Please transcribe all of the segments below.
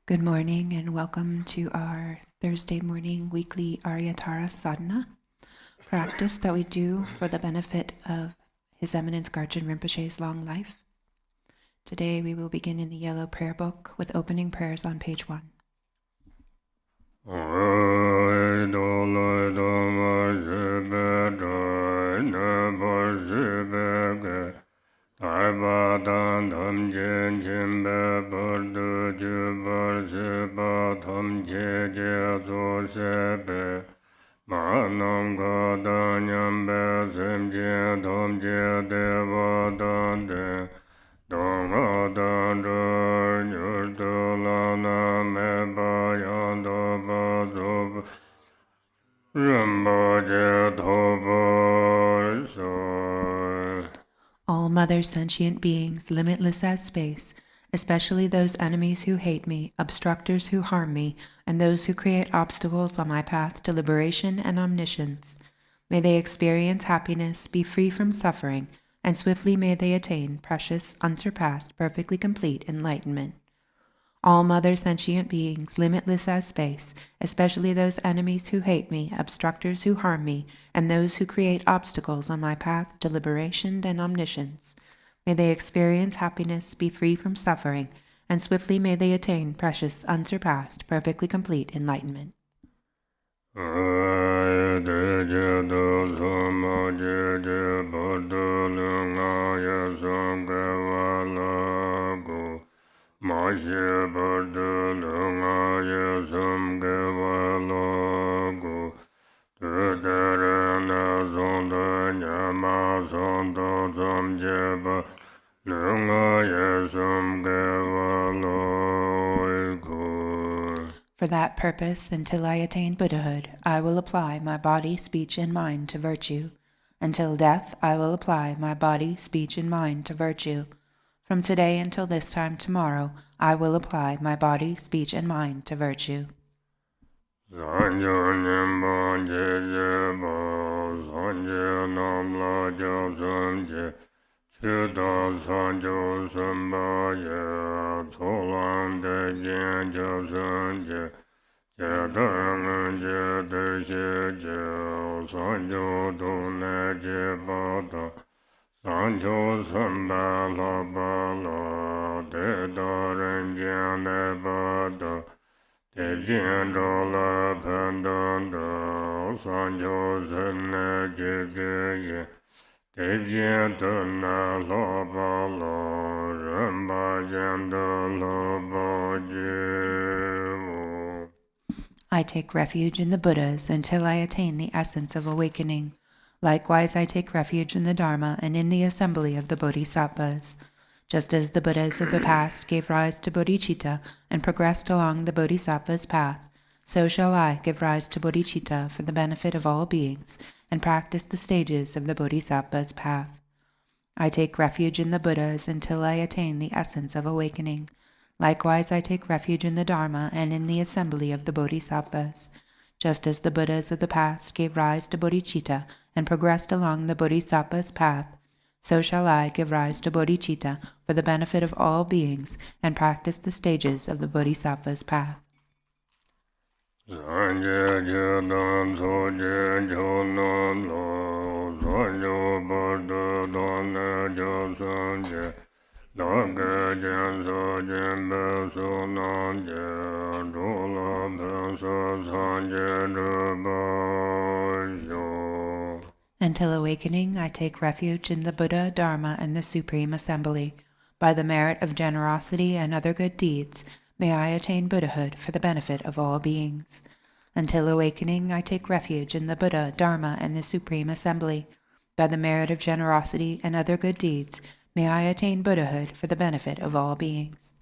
Good morning and welcome to our Thursday morning weekly Aryatara Sadhana practice that we do for the benefit of His Eminence Garchen Rinpoche's long life. Today we will begin in the yellow prayer book with opening prayers on page 1. All mother sentient beings, limitless as space, especially those enemies who hate me, obstructors who harm me, and those who create obstacles on my path to liberation and omniscience. May they experience happiness, be free from suffering, and swiftly may they attain precious, unsurpassed, perfectly complete enlightenment. All mother sentient beings, limitless as space, especially those enemies who hate me, obstructors who harm me, and those who create obstacles on my path to liberation and omniscience. May they experience happiness, be free from suffering, and swiftly may they attain precious, unsurpassed, perfectly complete enlightenment. For that purpose, until I attain Buddhahood, I will apply my body, speech, and mind to virtue. Until death, I will apply my body, speech, and mind to virtue. From today until this time tomorrow, I will apply my body, speech, and mind to virtue. I take refuge in the Buddhas until I attain the essence of awakening. Likewise, I take refuge in the Dharma and in the assembly of the Bodhisattvas. Just as the Buddhas of the past gave rise to bodhichitta and progressed along the Bodhisattva's path, so shall I give rise to bodhichitta for the benefit of all beings and practice the stages of the Bodhisattva's path. I take refuge in the Buddhas until I attain the essence of awakening. Likewise, I take refuge in the Dharma and in the assembly of the Bodhisattvas. Just as the Buddhas of the past gave rise to bodhicitta and progressed along the Bodhisattva's path, so shall I give rise to bodhicitta for the benefit of all beings and practice the stages of the Bodhisattva's path. Until awakening, I take refuge in the Buddha, Dharma, and the Supreme Assembly. By the merit of generosity and other good deeds, may I attain Buddhahood for the benefit of all beings. Until awakening, I take refuge in the Buddha, Dharma, and the Supreme Assembly. By the merit of generosity and other good deeds, may I attain Buddhahood for the benefit of all beings.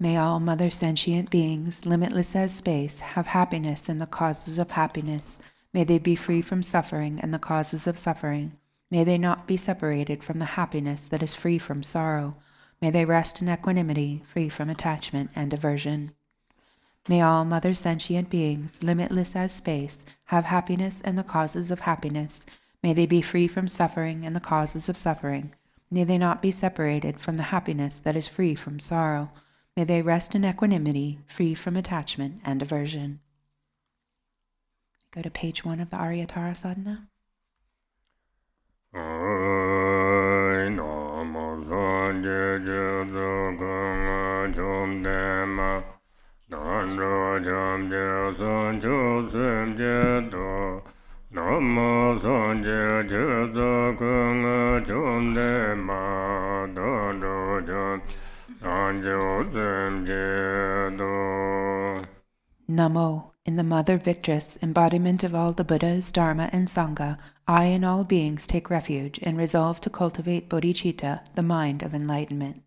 May all mother sentient beings, limitless as space, have happiness and the causes of happiness. May they be free from suffering and the causes of suffering. May they not be separated from the happiness that is free from sorrow. May they rest in equanimity, free from attachment and aversion. May all mother sentient beings, limitless as space, have happiness and the causes of happiness. May they be free from suffering and the causes of suffering. May they not be separated from the happiness that is free from sorrow. May they rest in equanimity, free from attachment and aversion. Go to page 1 of the Aryatara Sadhana. Namo, in the Mother Victress, embodiment of all the Buddhas, Dharma, and Sangha, I and all beings take refuge and resolve to cultivate bodhichitta, the mind of enlightenment.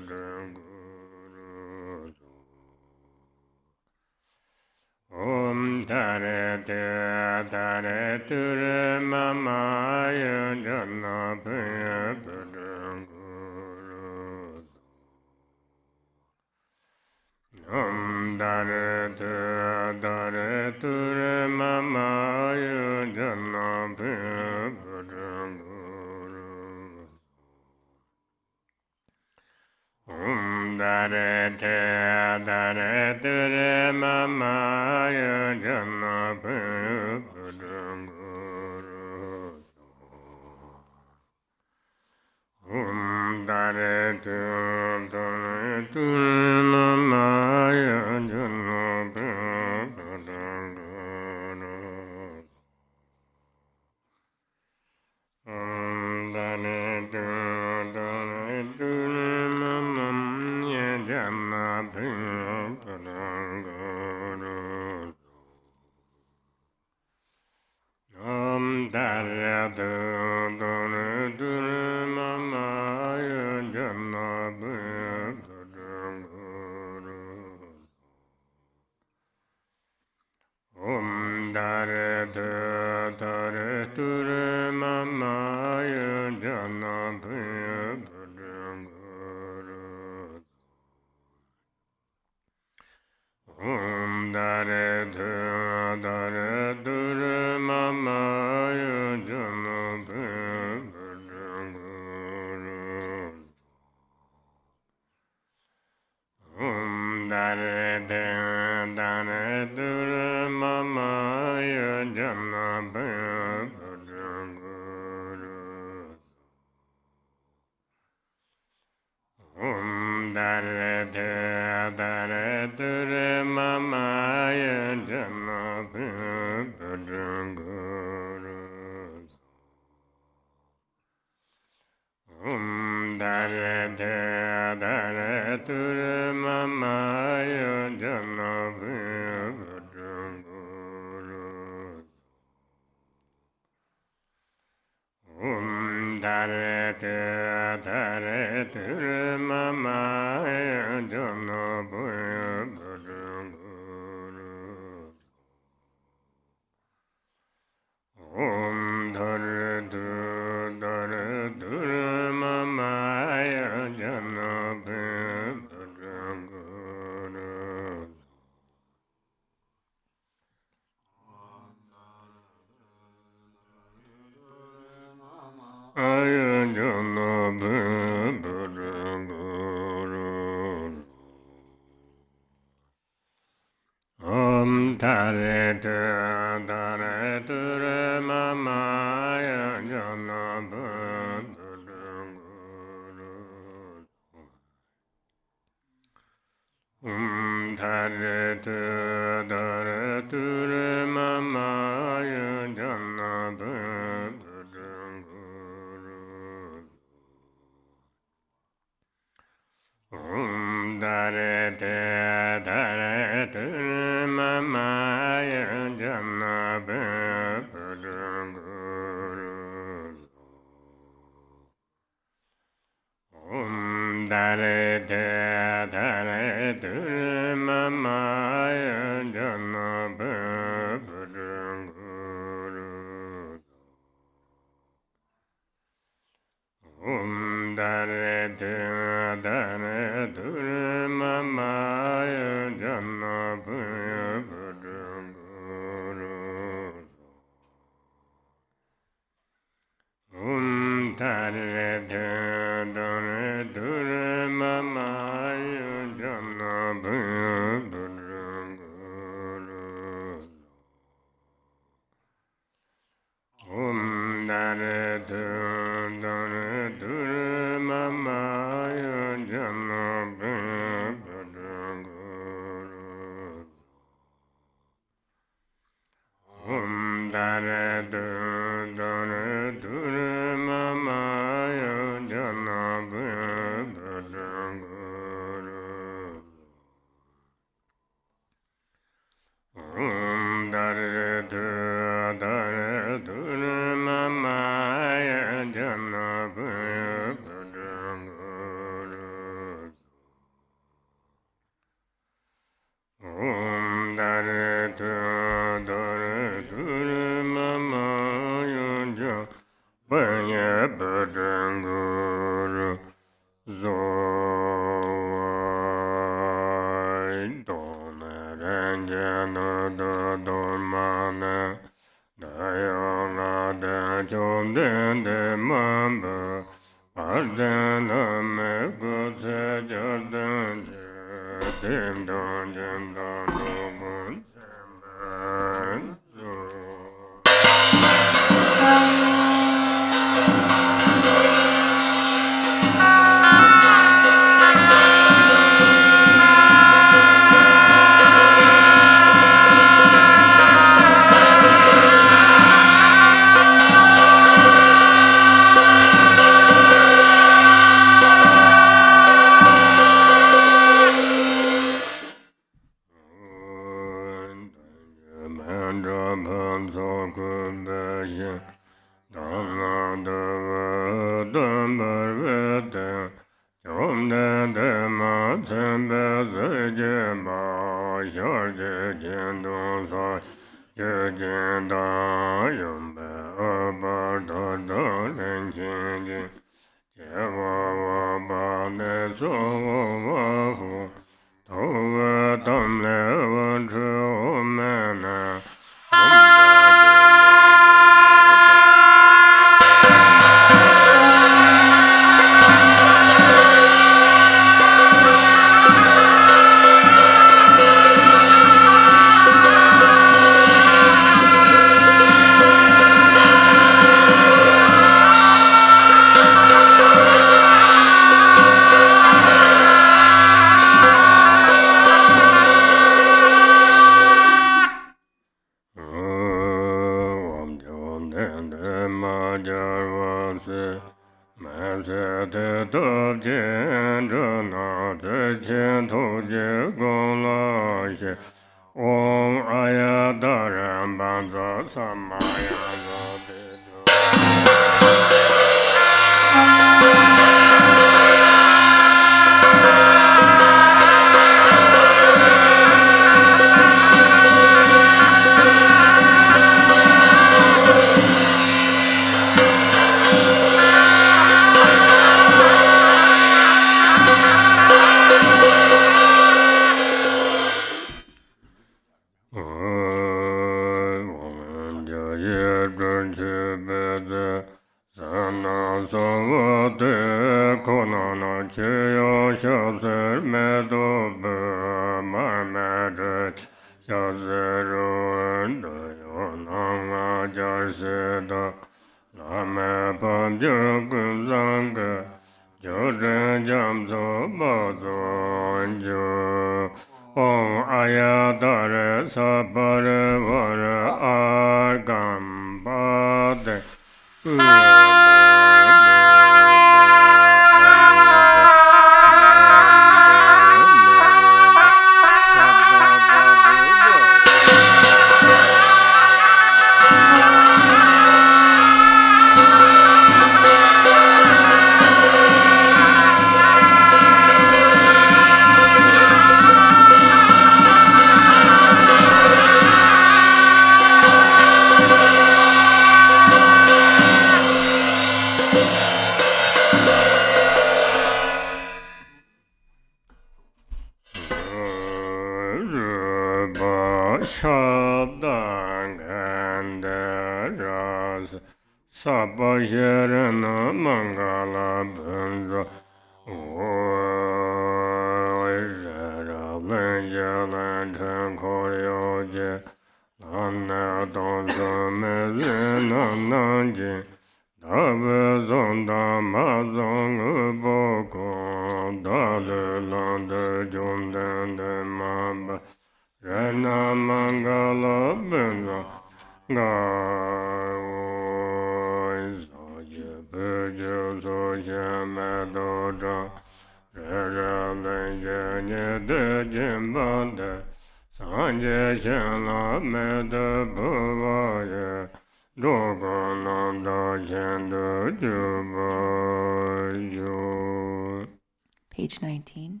Page 19.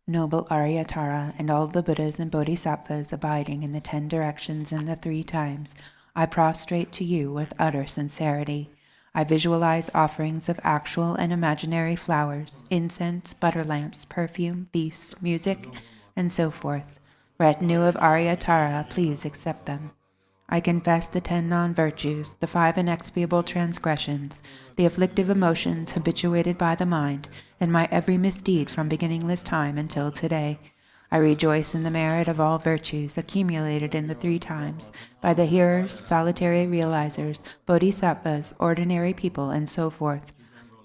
Noble Aryatara and all the Buddhas and Bodhisattvas abiding in the 10 directions and the 3 times, I prostrate to you with utter sincerity. I visualize offerings of actual and imaginary flowers, incense, butter lamps, perfume, beasts, music, and so forth. Retinue of Aryatara, please accept them. I confess the 10 non-virtues, the 5 inexpiable transgressions, the afflictive emotions habituated by the mind, and my every misdeed from beginningless time until today. I rejoice in the merit of all virtues accumulated in the 3 times by the hearers, solitary realizers, bodhisattvas, ordinary people, and so forth.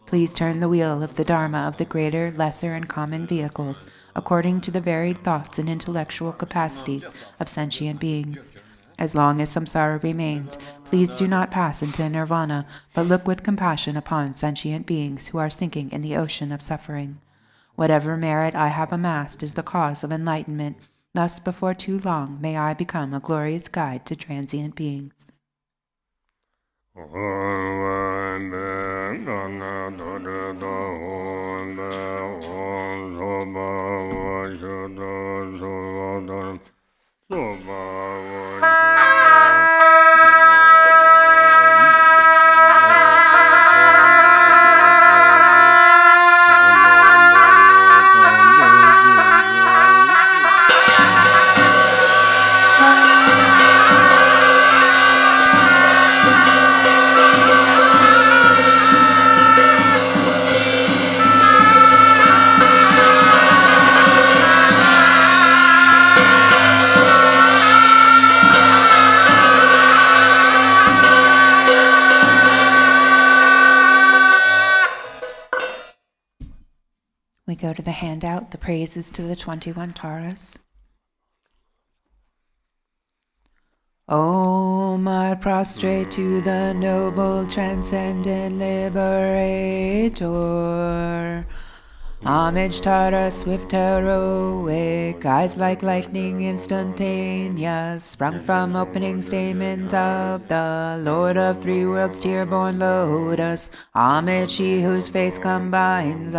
Please turn the wheel of the Dharma of the greater, lesser, and common vehicles according to the varied thoughts and intellectual capacities of sentient beings. As long as samsara remains, please do not pass into nirvana, but look with compassion upon sentient beings who are sinking in the ocean of suffering. Whatever merit I have amassed is the cause of enlightenment. Thus, before too long, may I become a glorious guide to transient beings. We go to the handout, the praises to the 21 Taras. Om, I prostrate to the noble transcendent liberator. Homage Tara, swift heroic, eyes like lightning instantaneous, sprung from opening stamens of the Lord of three worlds, tear-born lotus. Homage she whose face combines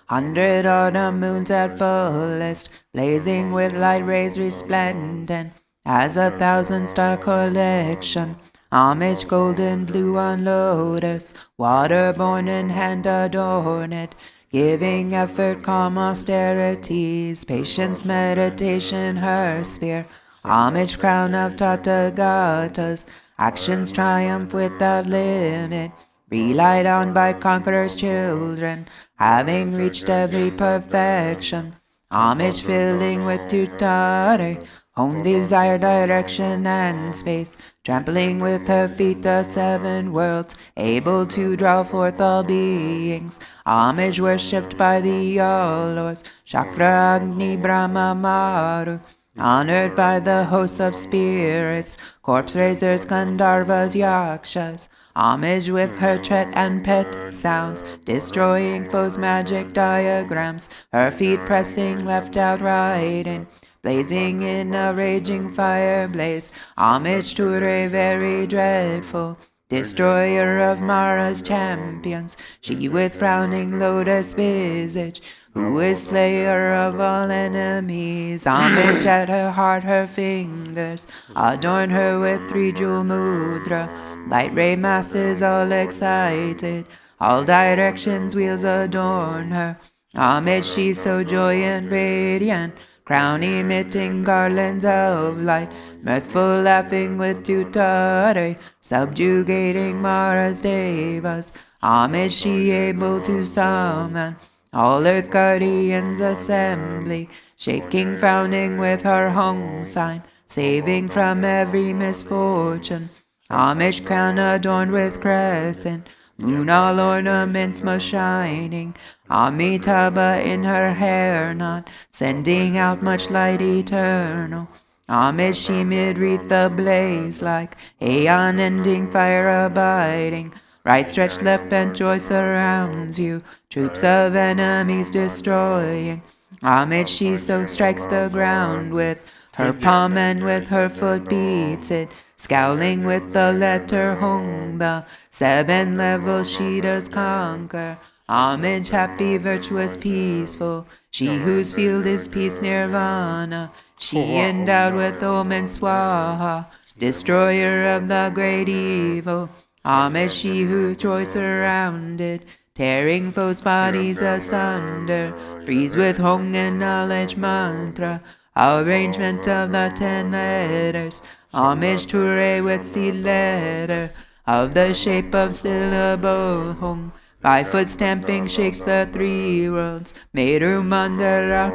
100 autumn moons at fullest, blazing with light rays resplendent as 1,000 star collection. Homage golden blue on lotus, water-born in hand adorn it, giving effort, calm austerities, patience, meditation, her sphere. Homage crown of Tathagatas, actions triumph without limit, relied on by conquerors' children, having reached every perfection. Homage filling with tutare, home desire, direction, and space, trampling with her feet the 7 worlds, able to draw forth all beings. Homage worshipped by the all-lords, Chakra, Agni, Brahma, Maru, honored by the hosts of spirits, corpse raisers, Gandharvas, Yakshas. Homage with her tret and pet sounds, destroying foes' magic diagrams, her feet pressing left out right in, blazing in a raging fire blaze. Homage to Re, very dreadful, destroyer of Mara's champions, she with frowning lotus visage, who is slayer of all enemies. Homage at her heart, her fingers adorn her with 3 jewel mudra, light ray masses all excited, all directions wheels adorn her. Homage she so joyous, radiant, crown emitting garlands of light, mirthful laughing with tutare, subjugating Mara's devas. Homage she able to summon all earth guardians assembly, shaking, frowning with her Hong sign, saving from every misfortune. Homage crown adorned with crescent, moon all ornaments most shining, Amitabha in her hair knot, sending out much light eternal. Homage she mid-wreath ablaze like aeon-ending fire abiding, right stretched, left bent, joy surrounds you, troops of enemies destroying. Homage she so strikes the ground with her palm and with her foot beats it, scowling with the letter Hong, the 7 levels she does conquer. Homage happy, virtuous, peaceful, she whose field is peace nirvana, she endowed with Om and Swaha, destroyer of the great evil. Homage she whose joy surrounded, tearing foes' bodies asunder, freeze with Hong and knowledge mantra, arrangement of the 10 letters. Homage to Re with seed letter, of the shape of syllable Hong, by foot stamping shakes the 3 worlds, Meru Mandara.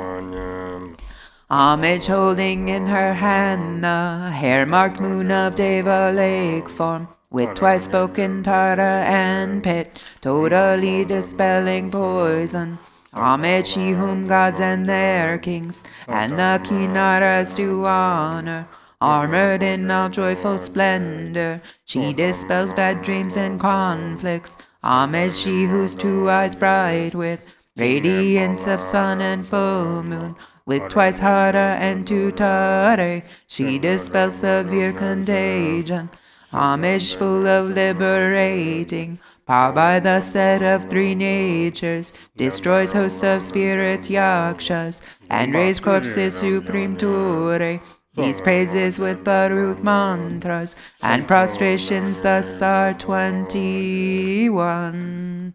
Homage holding in her hand the hair-marked moon of Deva lake form, with twice spoken Tara and Pit, totally dispelling poison. Homage she whom gods and their kings, and the Kinnaras do honor, armored in all joyful splendor, she dispels bad dreams and conflicts. Homage she whose 2 eyes bright with radiance of sun and full moon, with twice Hara and tutare, she dispels severe contagion. Homage full of liberating Power by the set of three natures, destroys hosts of spirits, yakshas, and raise corpses supreme ture. These praises with the root mantras and prostrations thus are 21.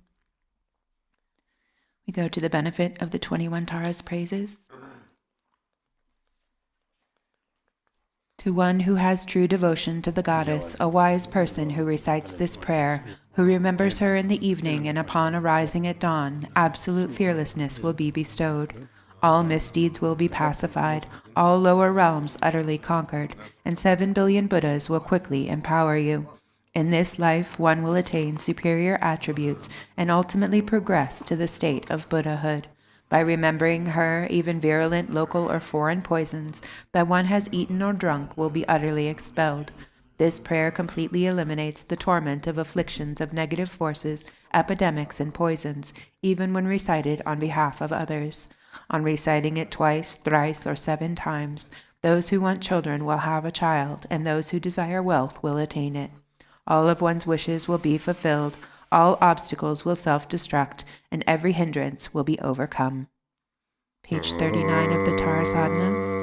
We go to the benefit of the 21 Taras praises. To one who has true devotion to the goddess, a wise person who recites this prayer, who remembers her in the evening and upon arising at dawn, absolute fearlessness will be bestowed. All misdeeds will be pacified, all lower realms utterly conquered, and 7 billion Buddhas will quickly empower you. In this life, one will attain superior attributes and ultimately progress to the state of Buddhahood. By remembering her, even virulent local or foreign poisons that one has eaten or drunk will be utterly expelled. This prayer completely eliminates the torment of afflictions of negative forces, epidemics, and poisons, even when recited on behalf of others. On reciting it twice, thrice, or 7 times, those who want children will have a child, and those who desire wealth will attain it. All of one's wishes will be fulfilled, all obstacles will self-destruct, and every hindrance will be overcome. Page 39 of the Tara Sadhana.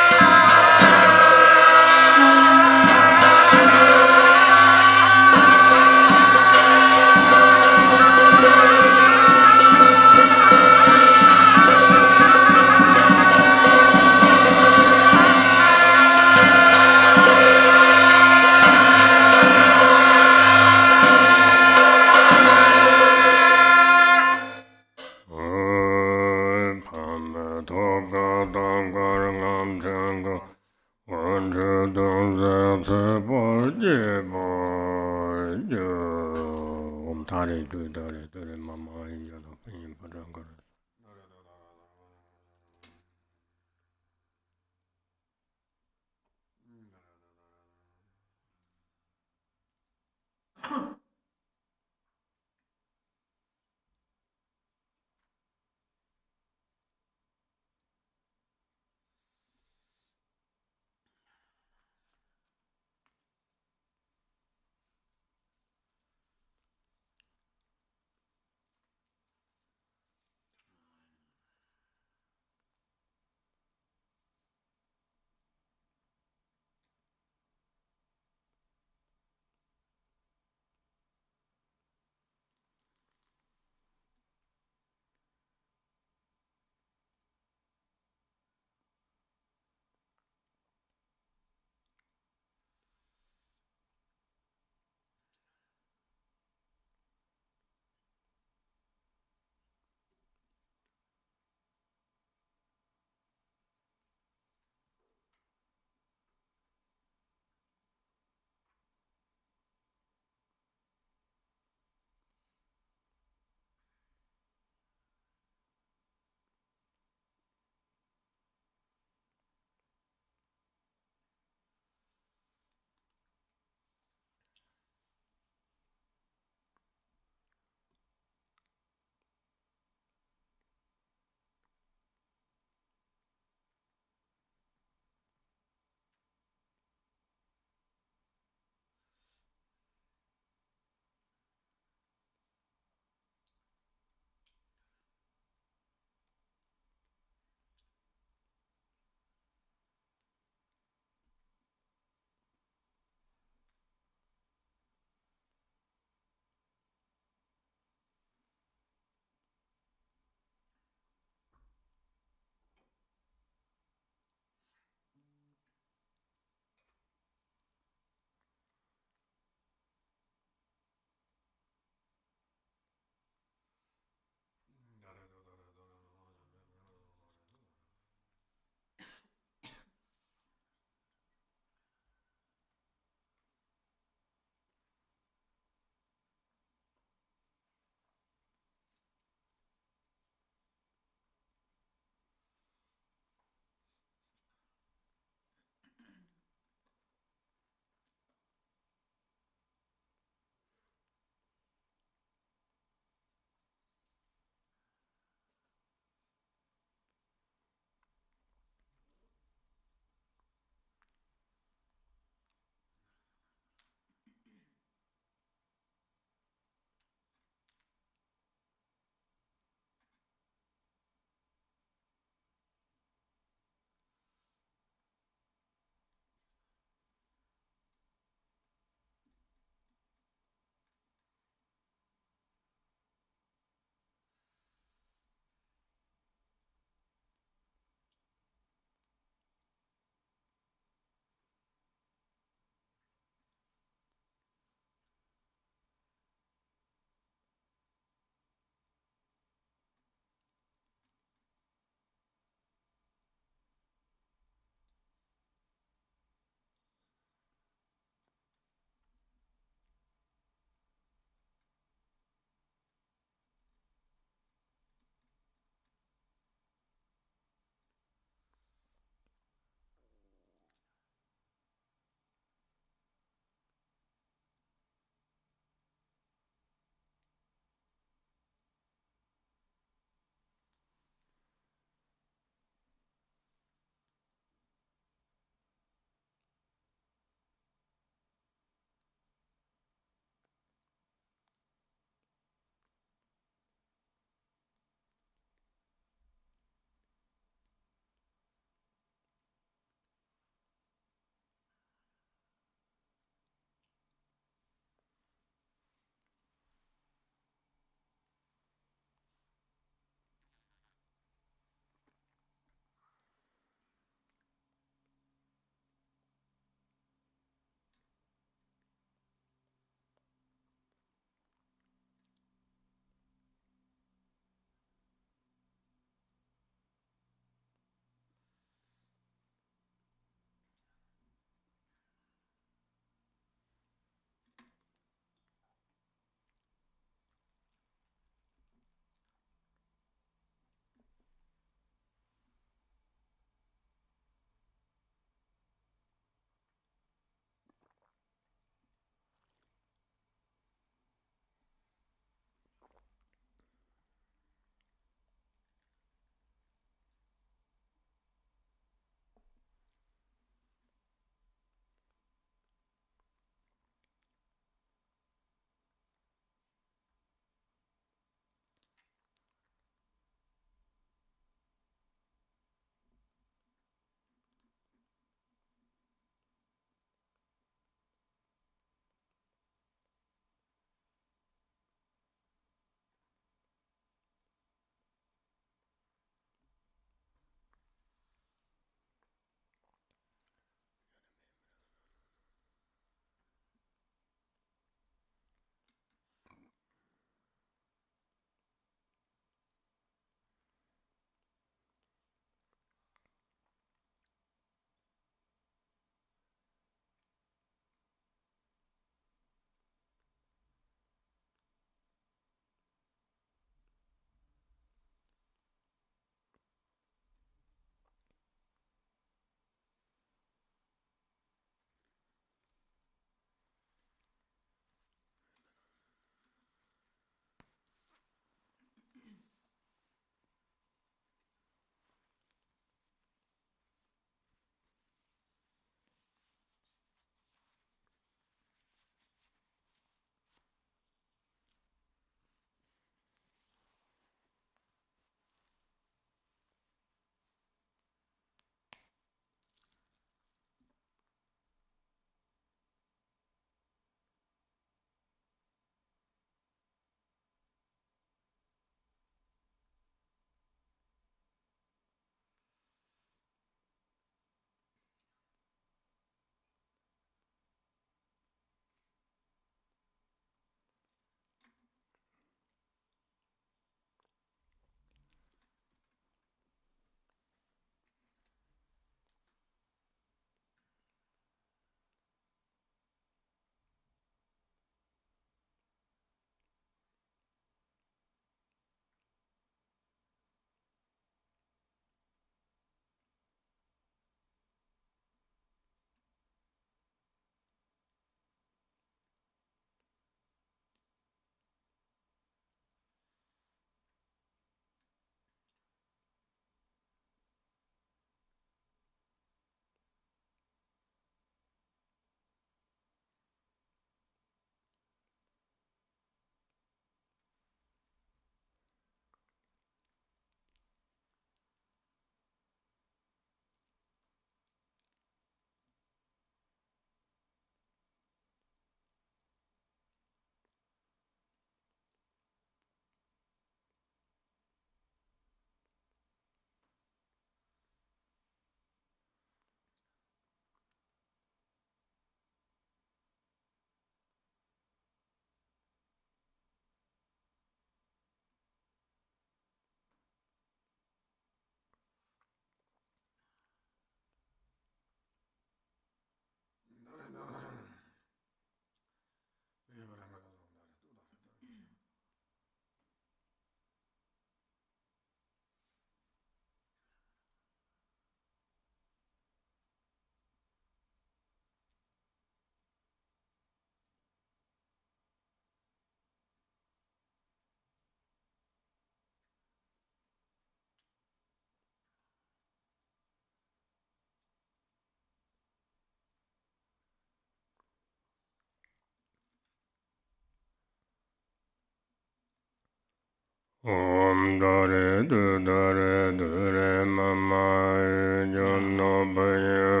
Om Dorje Dorje Mama Jono Baya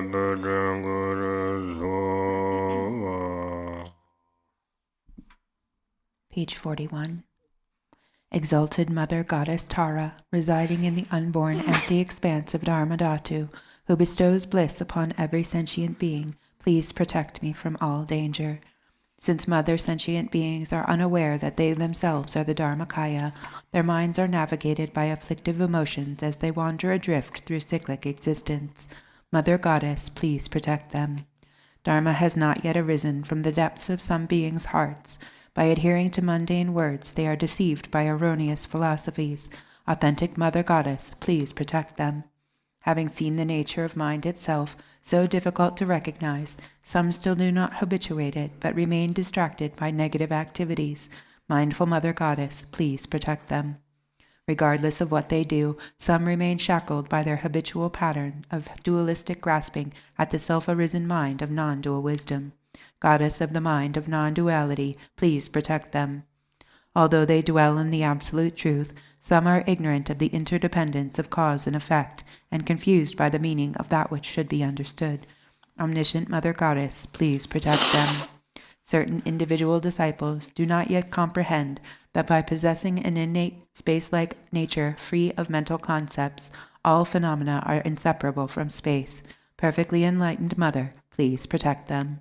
Guru Sova. Page 41. Exalted Mother Goddess Tara, residing in the unborn empty expanse of Dharmadhatu, who bestows bliss upon every sentient being, please protect me from all danger. Since mother sentient beings are unaware that they themselves are the Dharmakaya, their minds are navigated by afflictive emotions as they wander adrift through cyclic existence. Mother Goddess, please protect them. Dharma has not yet arisen from the depths of some beings' hearts. By adhering to mundane words, they are deceived by erroneous philosophies. Authentic Mother Goddess, please protect them. Having seen the nature of mind itself, so difficult to recognize, some still do not habituate it, but remain distracted by negative activities. Mindful Mother Goddess, please protect them. Regardless of what they do, some remain shackled by their habitual pattern of dualistic grasping at the self-arisen mind of non-dual wisdom. Goddess of the mind of non-duality, please protect them. Although they dwell in the absolute truth, some are ignorant of the interdependence of cause and effect, and confused by the meaning of that which should be understood. Omniscient Mother Goddess, please protect them. Certain individual disciples do not yet comprehend that by possessing an innate space-like nature free of mental concepts, all phenomena are inseparable from space. Perfectly enlightened Mother, please protect them.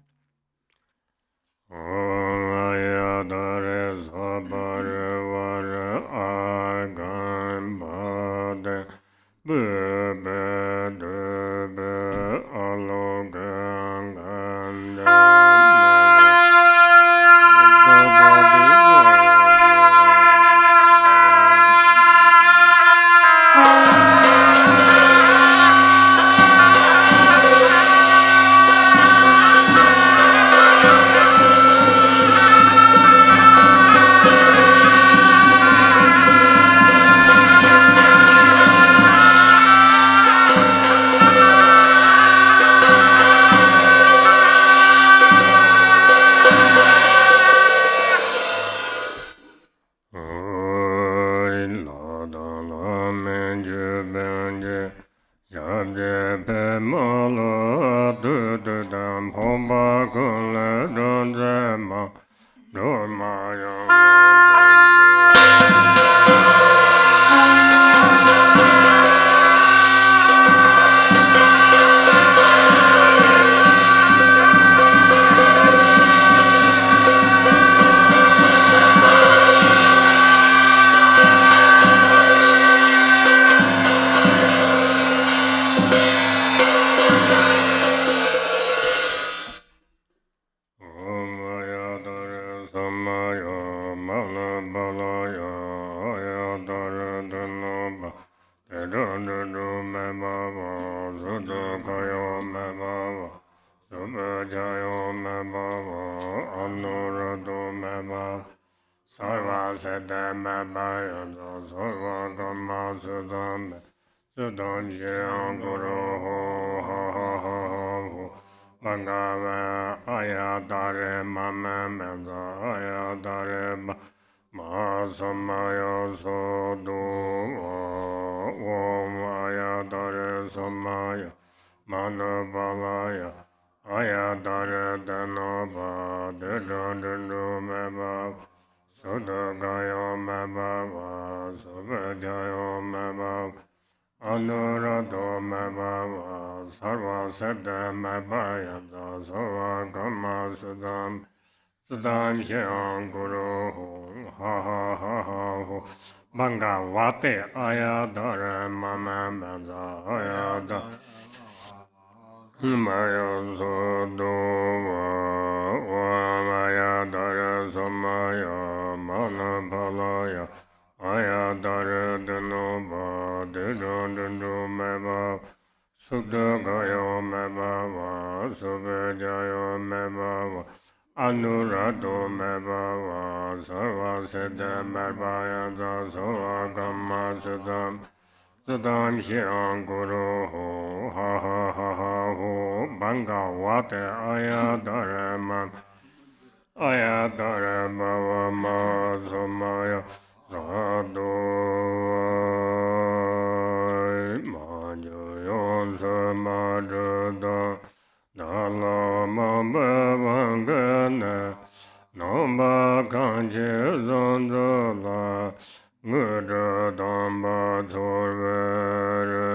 ngudra damba zorvere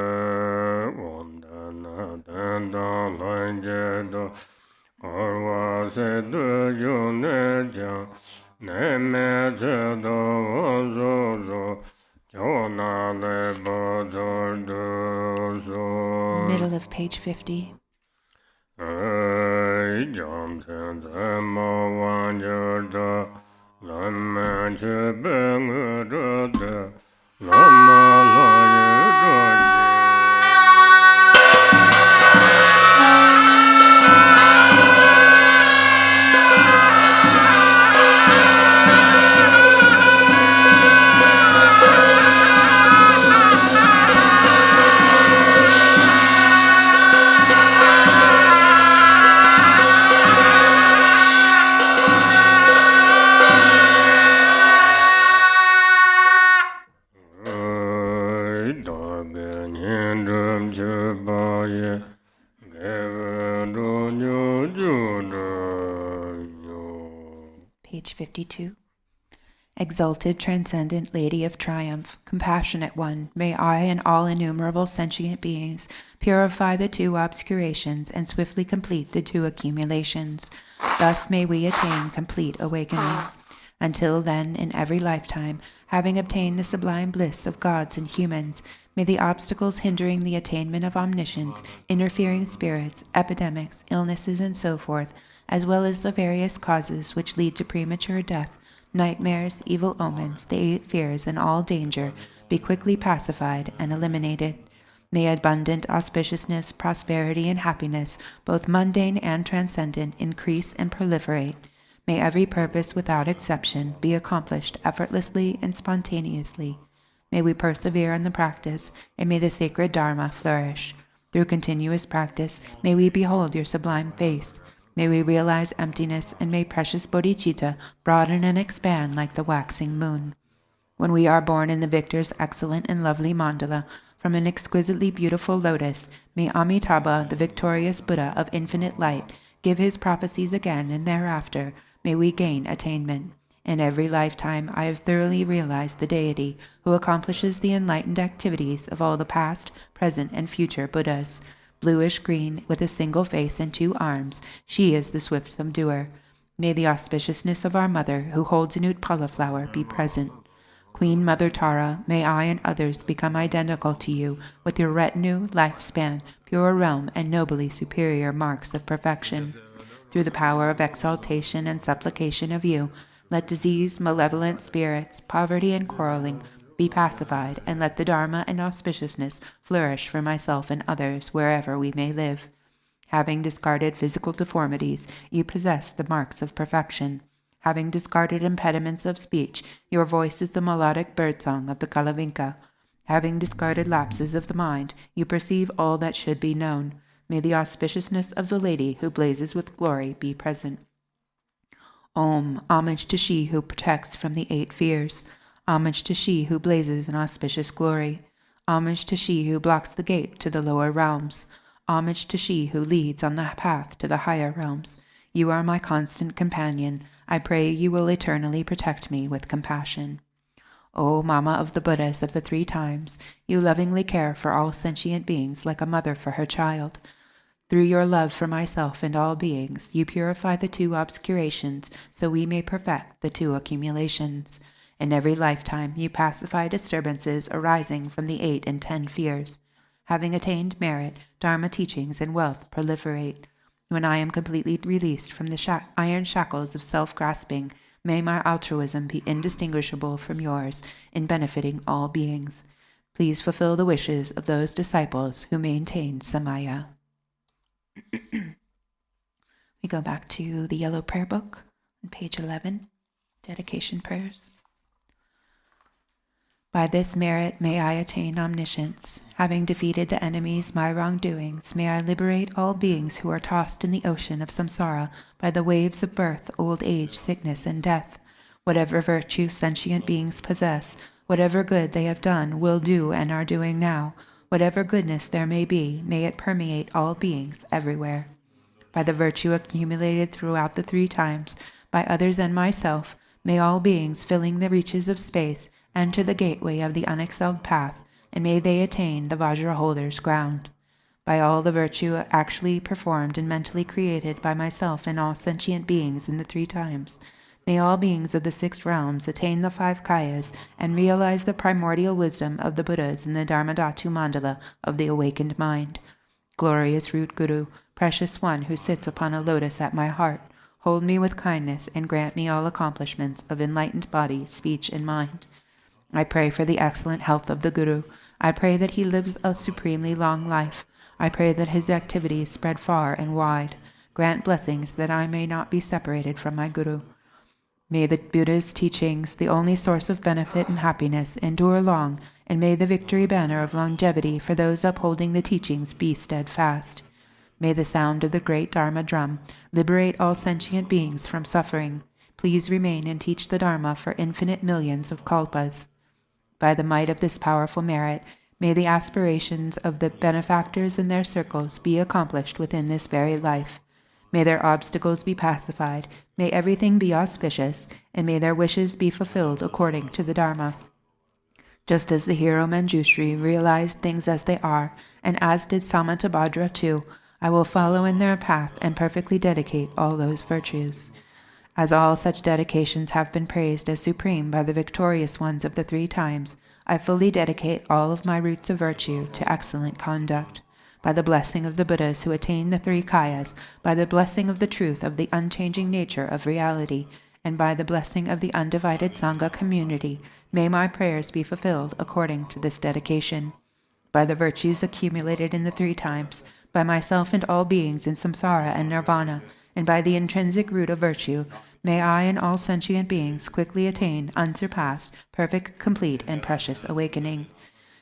wandana tenda lanjedo karwa sedu yune jang neme zedo wanzozo jona lebo zordozo. Middle of page 50. Jam Tenzin wanjada Lama chebengada Lama loye Dorje. Page 52. Exalted, transcendent Lady of Triumph, compassionate one, may I and all innumerable sentient beings purify the two obscurations and swiftly complete the two accumulations. Thus may we attain complete awakening. Until then, in every lifetime, having obtained the sublime bliss of gods and humans, may the obstacles hindering the attainment of omniscience, interfering spirits, epidemics, illnesses, and so forth, as well as the various causes which lead to premature death, nightmares, evil omens, the 8 fears, and all danger, be quickly pacified and eliminated. May abundant auspiciousness, prosperity, and happiness, both mundane and transcendent, increase and proliferate. May every purpose without exception be accomplished effortlessly and spontaneously. May we persevere in the practice, and may the sacred Dharma flourish. Through continuous practice, may we behold your sublime face. May we realize emptiness, and may precious bodhichitta broaden and expand like the waxing moon. When we are born in the victor's excellent and lovely mandala, from an exquisitely beautiful lotus, may Amitabha, the victorious Buddha of infinite light, give his prophecies again, and thereafter may we gain attainment. In every lifetime I have thoroughly realized the deity who accomplishes the enlightened activities of all the past, present, and future Buddhas. Bluish-green, with a single face and 2 arms, she is the swift subduer. May the auspiciousness of our mother, who holds an Utpala flower, be present. Queen Mother Tara, may I and others become identical to you with your retinue, lifespan, pure realm, and nobly superior marks of perfection. Through the power of exaltation and supplication of you, let disease, malevolent spirits, poverty, and quarreling be pacified, and let the Dharma and auspiciousness flourish for myself and others wherever we may live. Having discarded physical deformities, you possess the marks of perfection. Having discarded impediments of speech, your voice is the melodic birdsong of the Kalavinka. Having discarded lapses of the mind, you perceive all that should be known. May the auspiciousness of the lady who blazes with glory be present. Om, homage to she who protects from the 8 fears. Homage to she who blazes in auspicious glory. Homage to she who blocks the gate to the lower realms. Homage to she who leads on the path to the higher realms. You are my constant companion. I pray you will eternally protect me with compassion. O Mama of the Buddhas of the 3 times, you lovingly care for all sentient beings like a mother for her child. Through your love for myself and all beings, you purify the 2 obscurations so we may perfect the 2 accumulations. In every lifetime, you pacify disturbances arising from the 8 and 10 fears. Having attained merit, Dharma teachings and wealth proliferate. When I am completely released from the iron shackles of self-grasping, may my altruism be indistinguishable from yours in benefiting all beings. Please fulfill the wishes of those disciples who maintain Samaya. We go back to the Yellow Prayer Book on page 11, Dedication Prayers. By this merit may I attain omniscience. Having defeated the enemies my wrongdoings, may I liberate all beings who are tossed in the ocean of samsara by the waves of birth, old age, sickness, and death. Whatever virtue sentient beings possess, whatever good they have done, will do, and are doing now, whatever goodness there may be, may it permeate all beings everywhere. By the virtue accumulated throughout the 3 times, by others and myself, may all beings filling the reaches of space enter the gateway of the unexcelled path, and may they attain the Vajra holder's ground. By all the virtue actually performed and mentally created by myself and all sentient beings in the 3 times, may all beings of the 6 realms attain the 5 kayas and realize the primordial wisdom of the Buddhas in the Dharmadhatu mandala of the awakened mind. Glorious root Guru, precious one who sits upon a lotus at my heart, hold me with kindness and grant me all accomplishments of enlightened body, speech, and mind. I pray for the excellent health of the Guru. I pray that he lives a supremely long life. I pray that his activities spread far and wide. Grant blessings that I may not be separated from my Guru. May the Buddha's teachings, the only source of benefit and happiness, endure long, and may the victory banner of longevity for those upholding the teachings be steadfast. May the sound of the great Dharma drum liberate all sentient beings from suffering. Please remain and teach the Dharma for infinite millions of kalpas. By the might of this powerful merit, may the aspirations of the benefactors and their circles be accomplished within this very life. May their obstacles be pacified, may everything be auspicious, and may their wishes be fulfilled according to the Dharma. Just as the hero Manjushri realized things as they are, and as did Samantabhadra too, I will follow in their path and perfectly dedicate all those virtues. As all such dedications have been praised as supreme by the victorious ones of the 3 times, I fully dedicate all of my roots of virtue to excellent conduct. By the blessing of the Buddhas who attain the 3 kayas, by the blessing of the truth of the unchanging nature of reality, and by the blessing of the undivided Sangha community, may my prayers be fulfilled according to this dedication. By the virtues accumulated in the 3 times, by myself and all beings in samsara and nirvana, and by the intrinsic root of virtue, may I and all sentient beings quickly attain unsurpassed, perfect, complete, and precious awakening.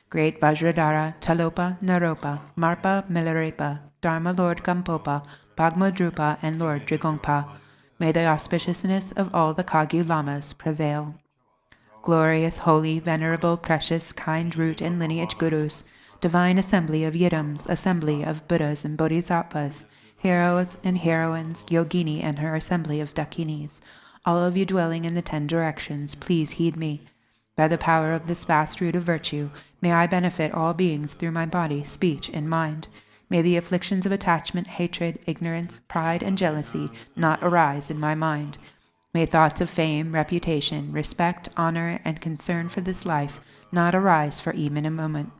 Great Vajradhara, Talopa, Naropa, Marpa, Milarepa, Dharma Lord Gampopa, Bhagma Drupa, and Lord Drigongpa, may the auspiciousness of all the Kagyu Lamas prevail. Glorious, holy, venerable, precious, kind root and lineage gurus, divine assembly of Yidams, assembly of Buddhas and Bodhisattvas, heroes and heroines, Yogini and her assembly of Dakinis, all of you dwelling in the 10 directions, please heed me. By the power of this vast root of virtue, may I benefit all beings through my body, speech, and mind. May the afflictions of attachment, hatred, ignorance, pride, and jealousy not arise in my mind. May thoughts of fame, reputation, respect, honor, and concern for this life not arise for even a moment.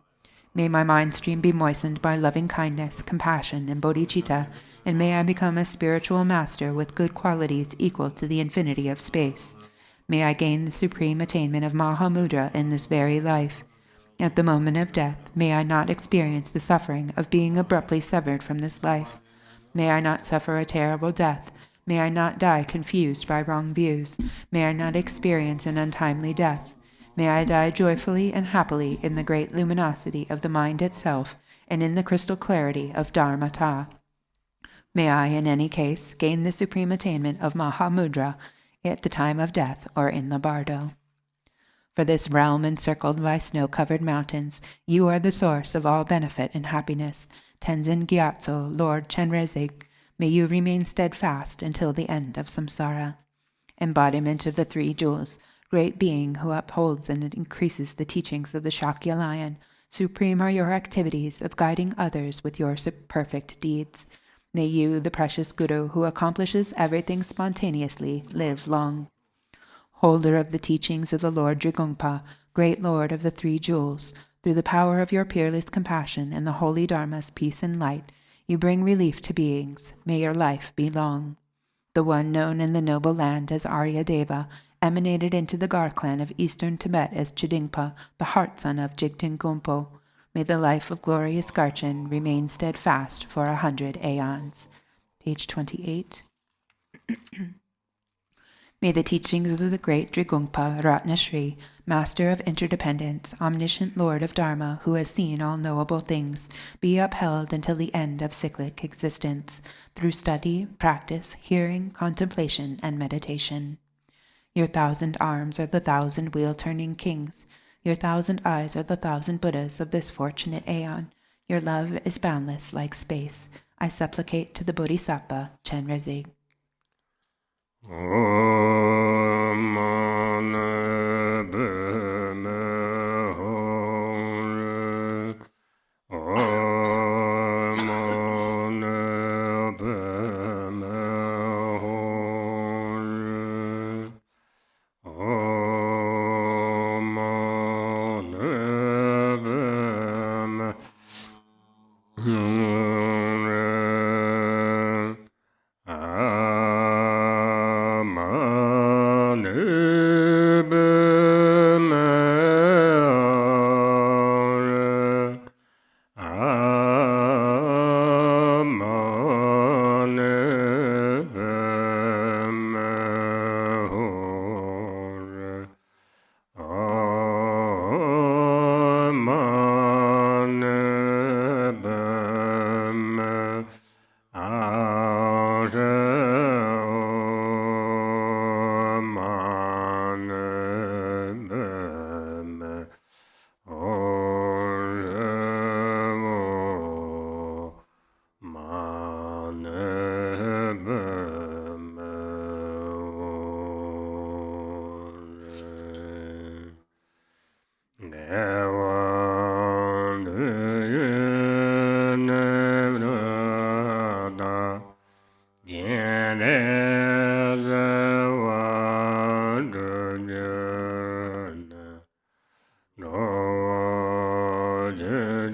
May my mind stream be moistened by loving kindness, compassion, and bodhichitta, and may I become a spiritual master with good qualities equal to the infinity of space. May I gain the supreme attainment of Mahamudra in this very life. At the moment of death, may I not experience the suffering of being abruptly severed from this life. May I not suffer a terrible death. May I not die confused by wrong views. May I not experience an untimely death. May I die joyfully and happily in the great luminosity of the mind itself and in the crystal clarity of Dharmata. May I, in any case, gain the supreme attainment of Mahamudra at the time of death or in the bardo. For this realm encircled by snow-covered mountains, you are the source of all benefit and happiness. Tenzin Gyatso, Lord Chenrezig, may you remain steadfast until the end of samsara. Embodiment of the 3 jewels, great being who upholds and increases the teachings of the Shakya lion, supreme are your activities of guiding others with your perfect deeds. May you, the precious Guru who accomplishes everything spontaneously, live long. Holder of the teachings of the Lord Drigongpa, great Lord of the 3 jewels, through the power of your peerless compassion and the holy Dharma's peace and light, you bring relief to beings. May your life be long. The one known in the noble land as Arya Deva emanated into the Gar clan of eastern Tibet as Chidingpa, the heart son of Jigten Khenpo. May the life of glorious Garchen remain steadfast for 100 aeons. Page 28. May the teachings of the great Drigongpa Ratnashri, Master of Interdependence, Omniscient Lord of Dharma, who has seen all knowable things, be upheld until the end of cyclic existence, through study, practice, hearing, contemplation, and meditation. Your 1,000 arms are the 1,000 wheel-turning kings. Your 1,000 eyes are the 1,000 Buddhas of this fortunate aeon. Your love is boundless like space. I supplicate to the Bodhisattva, Chenrezig. Om Mani Padme Gewan Duyen Nemrada Jene Zewa Drupon Dorje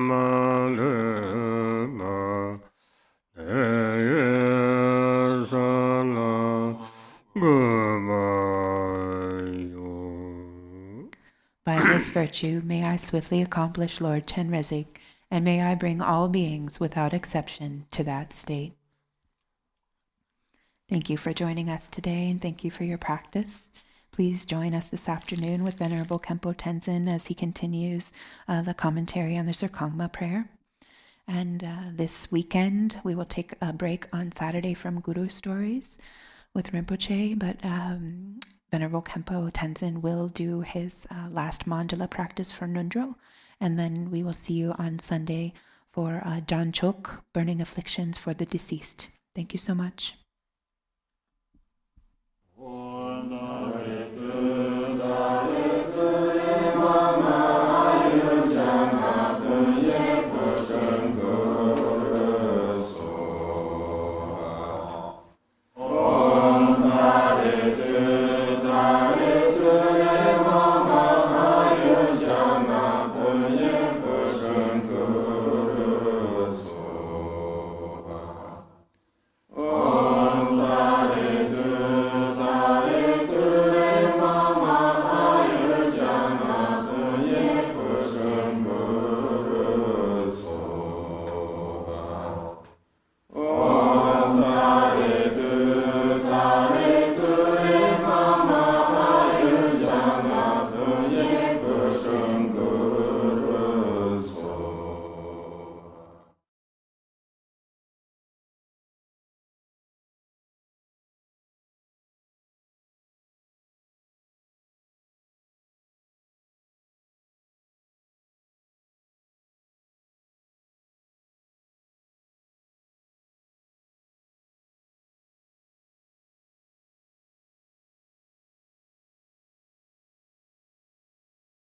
Maluma Sala Gumayo. By this virtue may I swiftly accomplish Lord Chenrezig, and may I bring all beings without exception to that state. Thank you for joining us today, and thank you for your practice. Please join us this afternoon with Venerable Khenpo Tenzin as he continues the commentary on the Sirkongma prayer. And this weekend, we will take a break on Saturday from Guru Stories with Rinpoche, but Venerable Khenpo Tenzin will do his last mandala practice for Nundro, and then we will see you on Sunday for Janchok, Burning Afflictions for the Deceased. Thank you so much.